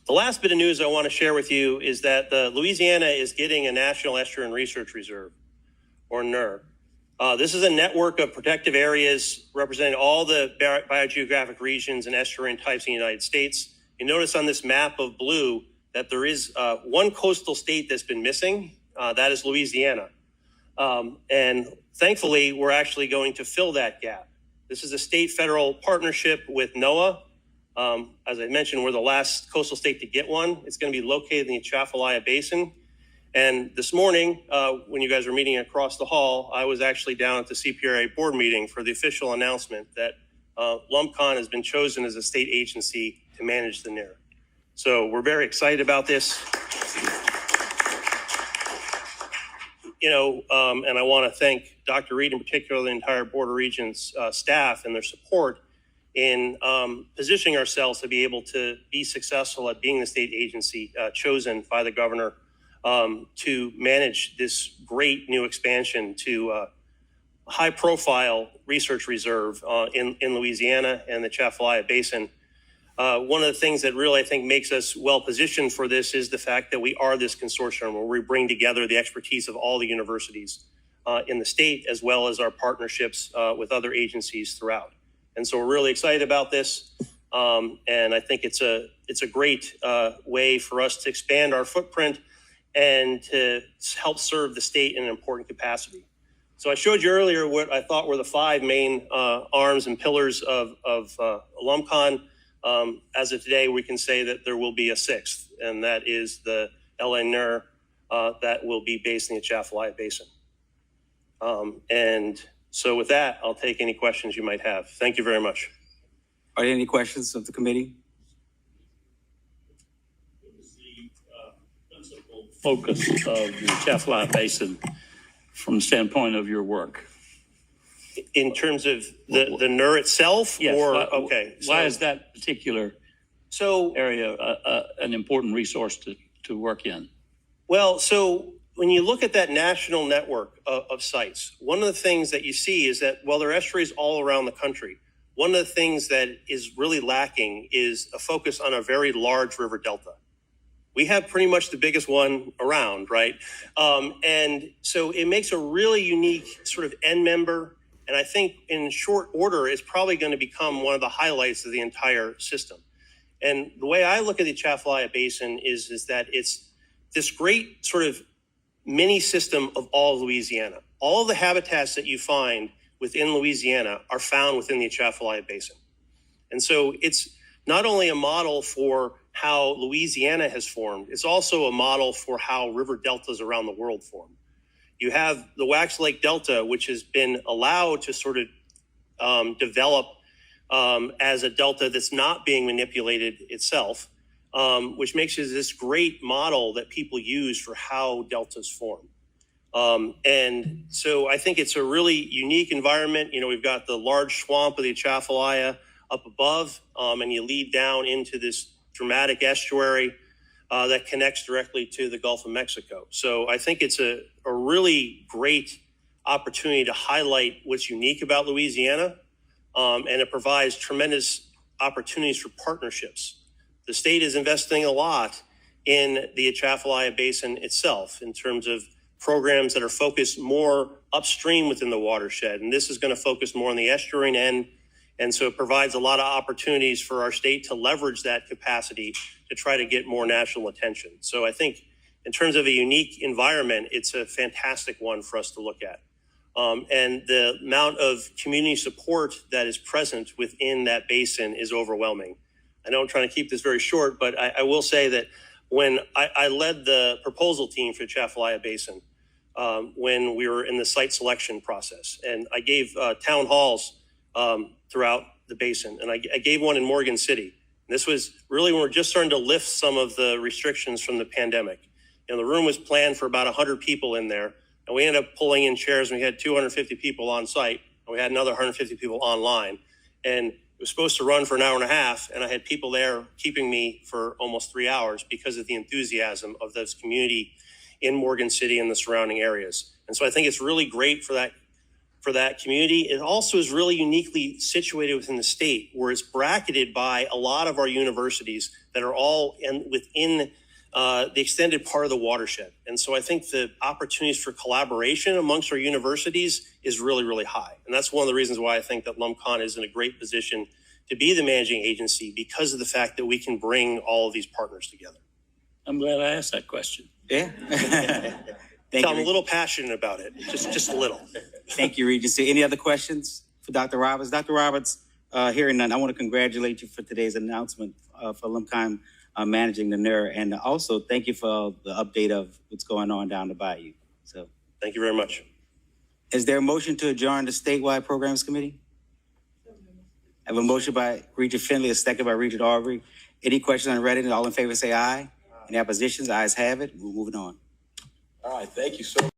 The last bit of news I want to share with you is that Louisiana is getting a National Estuarine Research Reserve, or ANERR. This is a network of protective areas representing all the biogeographic regions and estuarine types in the United States. You notice on this map of blue that there is one coastal state that's been missing. That is Louisiana. And thankfully, we're actually going to fill that gap. This is a state-federal partnership with NOAA. As I mentioned, we're the last coastal state to get one. It's going to be located in the Atchafalaya Basin. And this morning, when you guys were meeting across the hall, I was actually down at the CPRA board meeting for the official announcement that LUMCON has been chosen as a state agency to manage the ANERR. So we're very excited about this. And I want to thank Dr. Reed in particular, the entire Board of Regents staff and their support in positioning ourselves to be able to be successful at being the state agency chosen by the governor to manage this great new expansion to a high-profile research reserve in Louisiana and the Atchafalaya Basin. One of the things that really, I think, makes us well-positioned for this is the fact that we are this consortium where we bring together the expertise of all the universities in the state, as well as our partnerships with other agencies throughout. And so we're really excited about this. And I think it's a great way for us to expand our footprint and to help serve the state in an important capacity. So I showed you earlier what I thought were the 5 main arms and pillars of LUMCON. As of today, we can say that there will be a 6th, and that is the ANERR that will be based in the Atchafalaya Basin. And so with that, I'll take any questions you might have. Thank you very much. Are there any questions of the committee? Focus of the Atchafalaya Basin from the standpoint of your work? In terms of the ANERR itself? Yes. Or, why is that particular area an important resource to work in? Well, so when you look at that national network of sites, one of the things that you see is that while there are estuaries all around the country, one of the things that is really lacking is a focus on a very large river delta. We have pretty much the biggest one around, right? And so it makes a really unique sort of end member. And I think in short order, it's probably going to become one of the highlights of the entire system. And the way I look at the Atchafalaya Basin is that it's this great sort of mini system of all of Louisiana. All of the habitats that you find within Louisiana are found within the Atchafalaya Basin. And so it's not only a model for how Louisiana has formed, it's also a model for how river deltas around the world form. You have the Wax Lake Delta, which has been allowed to sort of develop as a delta that's not being manipulated itself, which makes it this great model that people use for how deltas form. And so I think it's a really unique environment. You know, we've got the large swamp of the Atchafalaya up above, and you lead down into this dramatic estuary that connects directly to the Gulf of Mexico. So I think it's a really great opportunity to highlight what's unique about Louisiana, and it provides tremendous opportunities for partnerships. The state is investing a lot in the Atchafalaya Basin itself in terms of programs that are focused more upstream within the watershed. And this is going to focus more on the estuarine end. And so it provides a lot of opportunities for our state to leverage that capacity to try to get more national attention. So I think in terms of a unique environment, it's a fantastic one for us to look at. And the amount of community support that is present within that basin is overwhelming. I know I'm trying to keep this very short, but I will say that when I led the proposal team for the Atchafalaya Basin, when we were in the site selection process, and I gave town halls throughout the basin, and I gave one in Morgan City. And this was really when we're just starting to lift some of the restrictions from the pandemic. And the room was planned for about 100 people in there, and we ended up pulling in chairs, and we had 250 people on site, and we had another 150 people online. And it was supposed to run for an hour and a half, and I had people there keeping me for almost 3 hours because of the enthusiasm of this community in Morgan City and the surrounding areas. And so I think it's really great for that for that community. It also is really uniquely situated within the state, where it's bracketed by a lot of our universities that are all within the extended part of the watershed. And so I think the opportunities for collaboration amongst our universities is really, really high. And that's one of the reasons why I think that LumCon is in a great position to be the managing agency, because of the fact that we can bring all of these partners together. I'm glad I asked that question. Yeah. So I'm a little passionate about it, just a little. Thank you, Regency. Any other questions for Dr. Roberts? Dr. Roberts, hearing none, I want to congratulate you for today's announcement for LumCon managing the ANERR, and also thank you for the update of what's going on down the bayou. So, Thank you very much. is there a motion to adjourn the statewide programs committee? I have a motion by Regent Finley, a second by Regent Aubrey. Any questions on Reddit? All in favor say aye. Any oppositions? Ayes have it. We're moving on. All right, thank you so much.